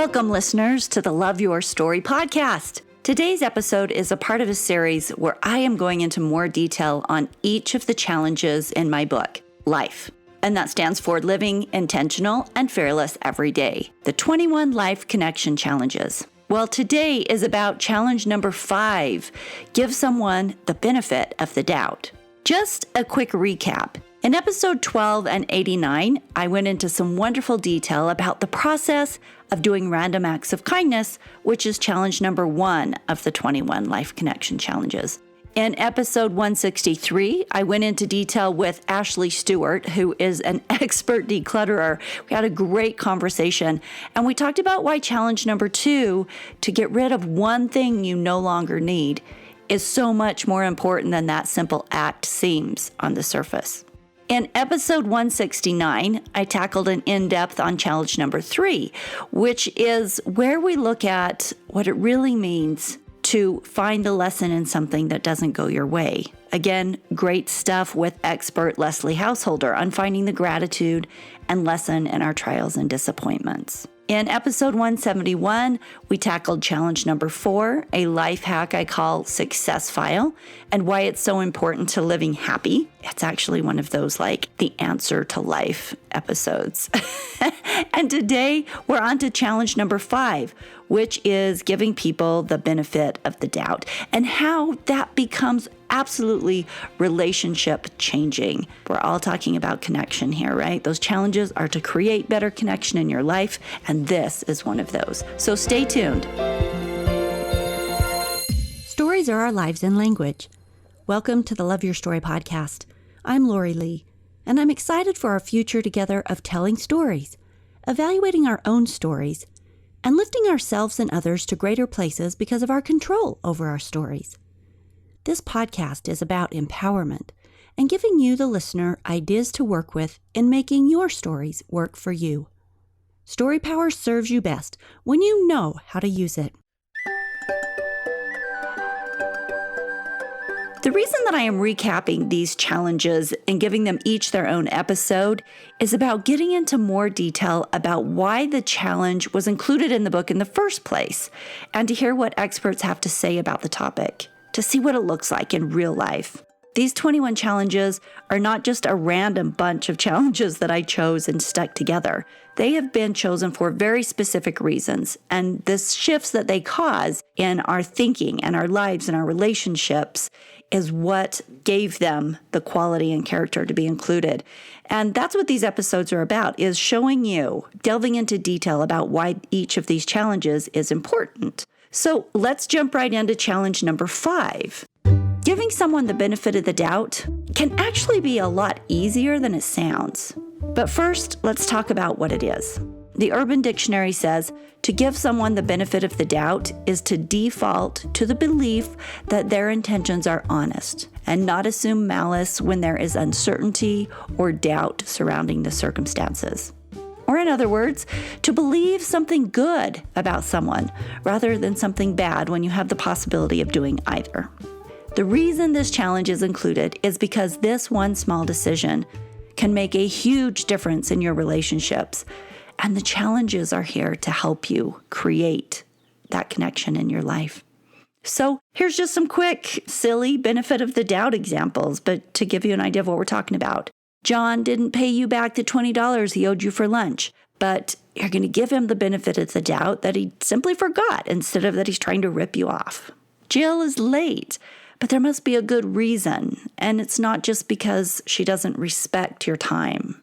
Welcome, listeners, to the Love Your Story podcast. Today's episode is a part of a series where I am going into more detail on each of the challenges in my book, Life. And that stands for Living Intentional and Fearless Every Day, the 21 Life Connection Challenges. Well, today is about challenge number 5, give someone the benefit of the doubt. Just a quick recap. In episode 12 and 89, I went into some wonderful detail about the process of doing random acts of kindness, which is challenge number 1 of the 21 Life Connection Challenges. In episode 163, I went into detail with Ashley Stuart, who is an expert declutterer. We had a great conversation, and we talked about why challenge number 2, to get rid of one thing you no longer need, is so much more important than that simple act seems on the surface. In episode 169, I tackled an in-depth on challenge number 3, which is where we look at what it really means to find the lesson in something that doesn't go your way. Again, great stuff with expert Leslie Householder on finding the gratitude and lesson in our trials and disappointments. In episode 171, we tackled challenge number 4, a life hack I call Success File, and why it's so important to living happy. It's actually one of those like the answer to life episodes. And today we're on to challenge number 5, which is giving people the benefit of the doubt and how that becomes absolutely relationship changing. We're all talking about connection here, right? Those challenges are to create better connection in your life, and this is one of those. So stay tuned. Stories are our lives in language. Welcome to the Love Your Story podcast. I'm Lori Lee, and I'm excited for our future together of telling stories, evaluating our own stories, and lifting ourselves and others to greater places because of our control over our stories. This podcast is about empowerment and giving you, the listener, ideas to work with in making your stories work for you. Story power serves you best when you know how to use it. The reason that I am recapping these challenges and giving them each their own episode is about getting into more detail about why the challenge was included in the book in the first place, and to hear what experts have to say about the topic, to see what it looks like in real life. These 21 challenges are not just a random bunch of challenges that I chose and stuck together. They have been chosen for very specific reasons, and the shifts that they cause in our thinking and our lives and our relationships is what gave them the quality and character to be included. And that's what these episodes are about, is showing you, delving into detail about why each of these challenges is important. So let's jump right into challenge number 5. Giving someone the benefit of the doubt can actually be a lot easier than it sounds. But first, let's talk about what it is. The Urban Dictionary says to give someone the benefit of the doubt is to default to the belief that their intentions are honest and not assume malice when there is uncertainty or doubt surrounding the circumstances. Or in other words, to believe something good about someone rather than something bad when you have the possibility of doing either. The reason this challenge is included is because this one small decision can make a huge difference in your relationships, and the challenges are here to help you create that connection in your life. So here's just some quick, silly benefit of the doubt examples, but to give you an idea of what we're talking about. John didn't pay you back the $20 he owed you for lunch, but you're going to give him the benefit of the doubt that he simply forgot instead of that he's trying to rip you off. Jill is late, but there must be a good reason, and it's not just because she doesn't respect your time.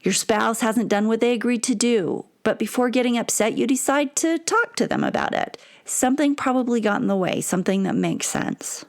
Your spouse hasn't done what they agreed to do, but before getting upset, you decide to talk to them about it. Something probably got in the way, something that makes sense.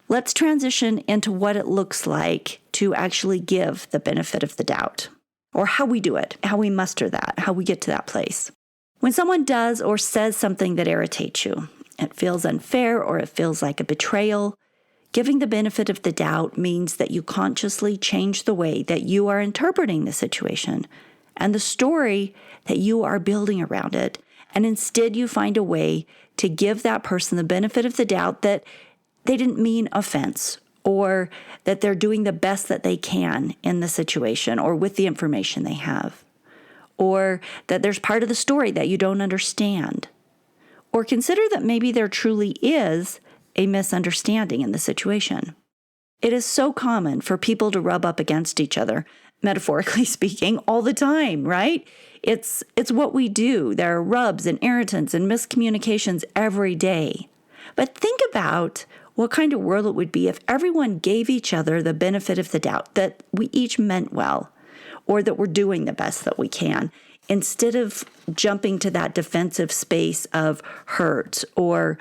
Let's transition into what it looks like to actually give the benefit of the doubt, or how we do it, how we muster that, how we get to that place. When someone does or says something that irritates you, it feels unfair or it feels like a betrayal, giving the benefit of the doubt means that you consciously change the way that you are interpreting the situation and the story that you are building around it, and instead you find a way to give that person the benefit of the doubt that they didn't mean offense, or that they're doing the best that they can in the situation or with the information they have. or that there's part of the story that you don't understand. Or consider that maybe there truly is a misunderstanding in the situation. It is so common for people to rub up against each other, metaphorically speaking, all the time, right? It's what we do. There are rubs and irritants and miscommunications every day. But think about what kind of world it would be if everyone gave each other the benefit of the doubt, that we each meant well, or that we're doing the best that we can, instead of jumping to that defensive space of hurt or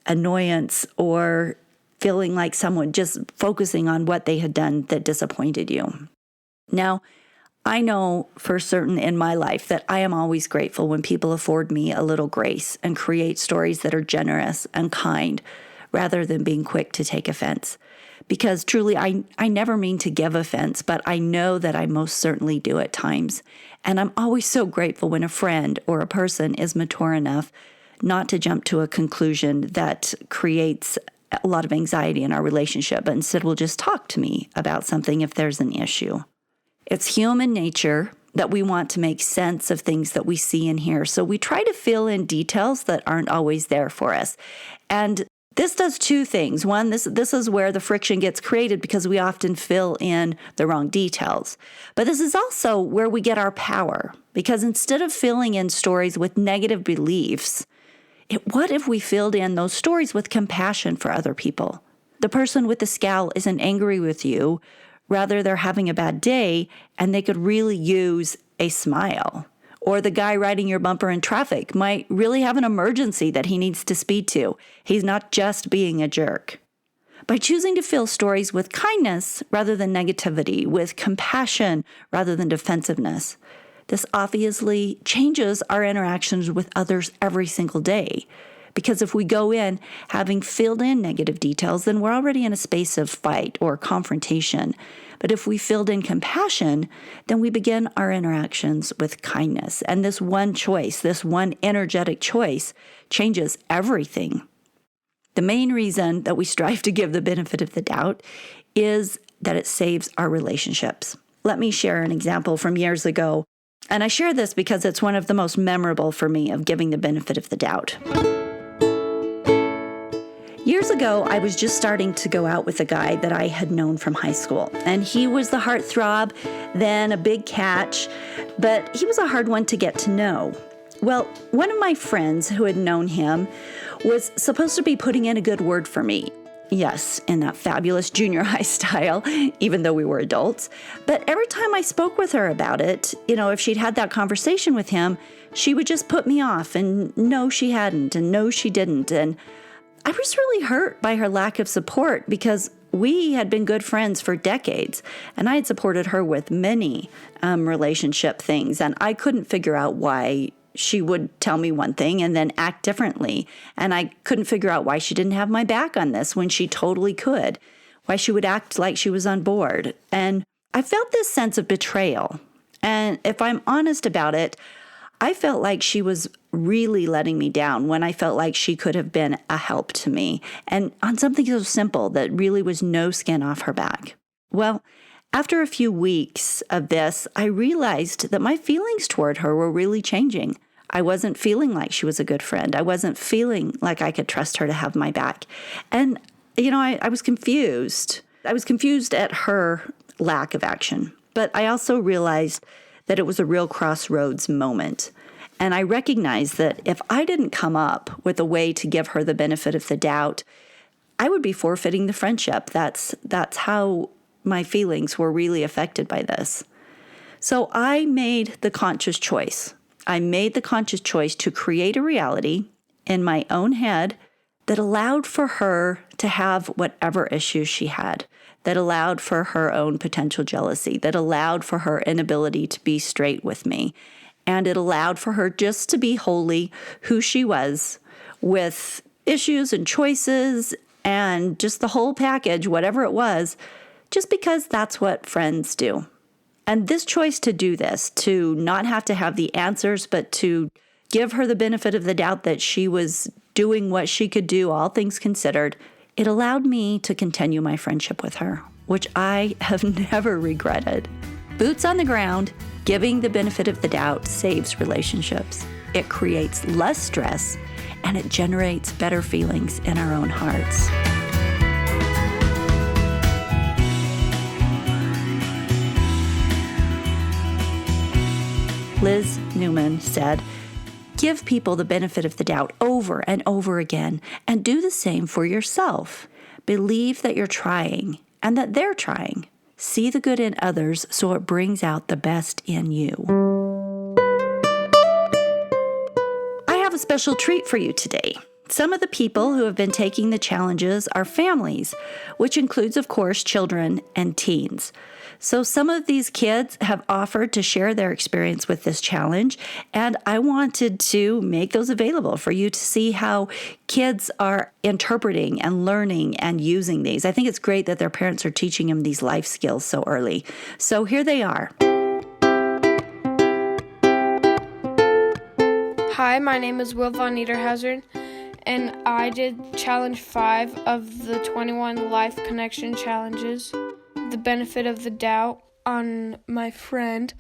annoyance or feeling like someone just focusing on what they had done that disappointed you. Now, I know for certain in my life that I am always grateful when people afford me a little grace and create stories that are generous and kind rather than being quick to take offense. Because truly, I never mean to give offense, but I know that I most certainly do at times. And I'm always so grateful when a friend or a person is mature enough not to jump to a conclusion that creates a lot of anxiety in our relationship, but instead will just talk to me about something if there's an issue. It's human nature that we want to make sense of things that we see and hear. So we try to fill in details that aren't always there for us. And this does two things. One, this is where the friction gets created because we often fill in the wrong details. But this is also where we get our power, because instead of filling in stories with negative beliefs, what if we filled in those stories with compassion for other people? The person with the scowl isn't angry with you. Rather, they're having a bad day and they could really use a smile. Or the guy riding your bumper in traffic might really have an emergency that he needs to speed to. He's not just being a jerk. By choosing to fill stories with kindness rather than negativity, with compassion rather than defensiveness, this obviously changes our interactions with others every single day. Because if we go in having filled in negative details, then we're already in a space of fight or confrontation. But if we filled in compassion, then we begin our interactions with kindness. And this one choice, this one energetic choice, changes everything. The main reason that we strive to give the benefit of the doubt is that it saves our relationships. Let me share an example from years ago. And I share this because it's one of the most memorable for me of giving the benefit of the doubt. Years ago, I was just starting to go out with a guy that I had known from high school. And he was the heartthrob, then a big catch, but he was a hard one to get to know. Well, one of my friends who had known him was supposed to be putting in a good word for me. Yes, in that fabulous junior high style, even though we were adults. But every time I spoke with her about it, if she'd had that conversation with him, she would just put me off and no, she hadn't, and no, she didn't. And I was really hurt by her lack of support because we had been good friends for decades, and I had supported her with many relationship things, and I couldn't figure out why she would tell me one thing and then act differently, and I couldn't figure out why she didn't have my back on this when she totally could, why she would act like she was on board, and I felt this sense of betrayal, and if I'm honest about it, I felt like she was really letting me down when I felt like she could have been a help to me, and on something so simple that really was no skin off her back. Well, after a few weeks of this, I realized that my feelings toward her were really changing. I wasn't feeling like she was a good friend. I wasn't feeling like I could trust her to have my back. And, I was confused. I was confused at her lack of action. But I also realized that it was a real crossroads moment. And I recognized that if I didn't come up with a way to give her the benefit of the doubt, I would be forfeiting the friendship. That's how my feelings were really affected by this. So I made the conscious choice. I made the conscious choice to create a reality in my own head that allowed for her to have whatever issues she had, that allowed for her own potential jealousy, that allowed for her inability to be straight with me. And it allowed for her just to be wholly who she was, with issues and choices and just the whole package, whatever it was, just because that's what friends do. And this choice to do this, to not have to have the answers, but to give her the benefit of the doubt that she was doing what she could do, all things considered, it allowed me to continue my friendship with her, which I have never regretted. Boots on the ground, Giving the benefit of the doubt saves relationships. It creates less stress, and it generates better feelings in our own hearts. Liz Newman said, "Give people the benefit of the doubt over and over again, and do the same for yourself. Believe that you're trying and that they're trying. See the good in others so it brings out the best in you." I have a special treat for you today. Some of the people who have been taking the challenges are families, which includes, of course, children and teens. So some of these kids have offered to share their experience with this challenge, and I wanted to make those available for you to see how kids are interpreting and learning and using these. I think it's great that their parents are teaching them these life skills so early. So here they are. Hi, my name is Will von Niederhausen, and I did Challenge 5 of the 21 Life Connection Challenges. The benefit of the doubt on my friend.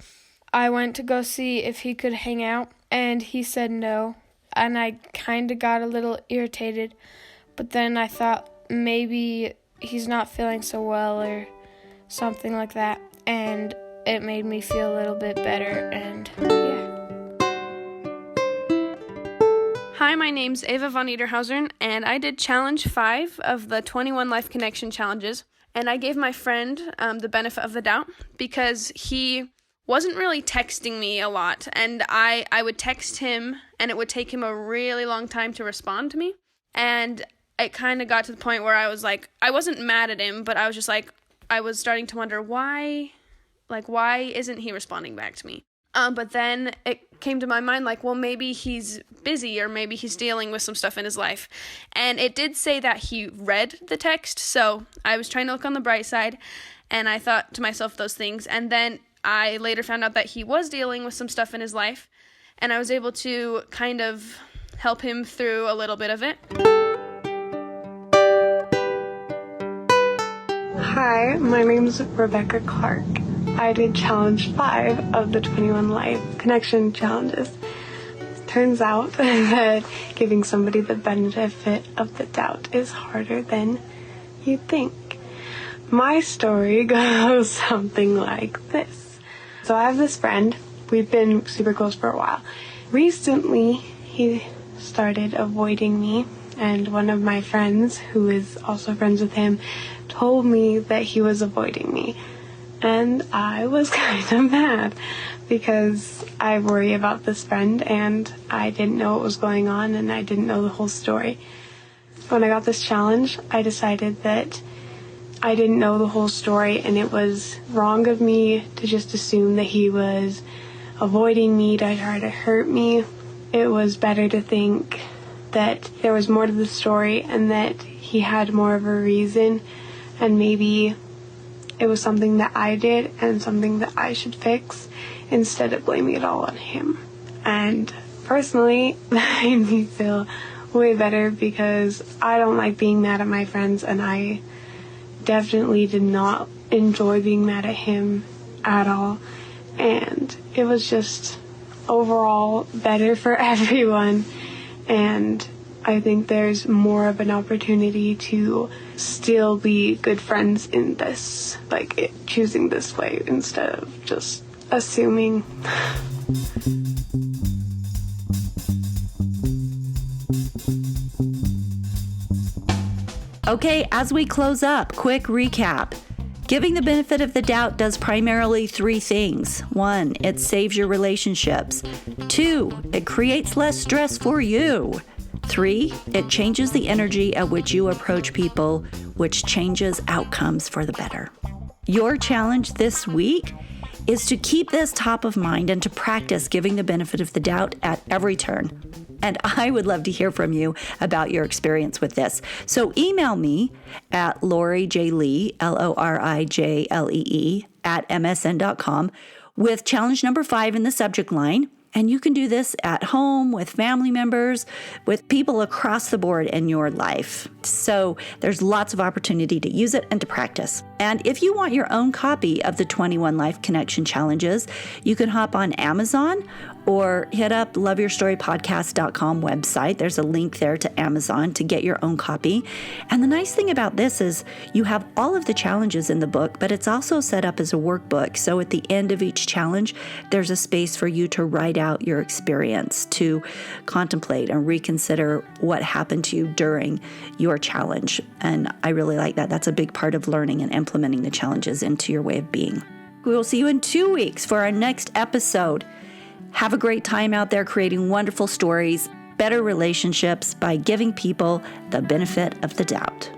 I went to go see if he could hang out, and he said no, and I kind of got a little irritated, but then I thought maybe he's not feeling so well or something like that, and it made me feel a little bit better, and yeah. Hi, my name's Ava von Niederhausen, and I did Challenge 5 of the 21 Life Connection Challenges. And I gave my friend the benefit of the doubt because he wasn't really texting me a lot. And I would text him, and it would take him a really long time to respond to me. And it kind of got to the point where I was like, I wasn't mad at him, but I was just like, I was starting to wonder why isn't he responding back to me? But then it came to my mind, like, well, maybe he's busy or maybe he's dealing with some stuff in his life. And it did say that he read the text, so I was trying to look on the bright side, and I thought to myself those things. And then I later found out that he was dealing with some stuff in his life, and I was able to kind of help him through a little bit of it. Hi, my name is Rebecca Clark. I did Challenge 5 of the 21 Life Connection Challenges. Turns out that giving somebody the benefit of the doubt is harder than you think. My story goes something like this. So I have this friend. We've been super close for a while. Recently, he started avoiding me, and one of my friends, who is also friends with him, told me that he was avoiding me. And I was kind of mad because I worry about this friend and I didn't know what was going on and I didn't know the whole story. When I got this challenge, I decided that I didn't know the whole story and it was wrong of me to just assume that he was avoiding me to try to hurt me. It was better to think that there was more to the story and that he had more of a reason, and maybe it was something that I did and something that I should fix instead of blaming it all on him. And personally, that made me feel way better because I don't like being mad at my friends, and I definitely did not enjoy being mad at him at all. And it was just overall better for everyone. And I think there's more of an opportunity to still be good friends in this, choosing this way instead of just assuming. Okay, as we close up, quick recap. Giving the benefit of the doubt does primarily 3 things. 1, it saves your relationships. 2, it creates less stress for you. 3, it changes the energy at which you approach people, which changes outcomes for the better. Your challenge this week is to keep this top of mind and to practice giving the benefit of the doubt at every turn. And I would love to hear from you about your experience with this. So email me at LoriJlee, LORIJLEE, @msn.com with challenge number 5 in the subject line. And you can do this at home with family members, with people across the board in your life. So there's lots of opportunity to use it and to practice. And if you want your own copy of the 21 Life Connection Challenges, you can hop on Amazon or hit up loveyourstorypodcast.com website. There's a link there to Amazon to get your own copy. And the nice thing about this is you have all of the challenges in the book, but it's also set up as a workbook. So at the end of each challenge, there's a space for you to write out your experience, to contemplate and reconsider what happened to you during your challenge. And I really like that. That's a big part of learning and implementing the challenges into your way of being. We will see you in 2 weeks for our next episode. Have a great time out there creating wonderful stories, better relationships by giving people the benefit of the doubt.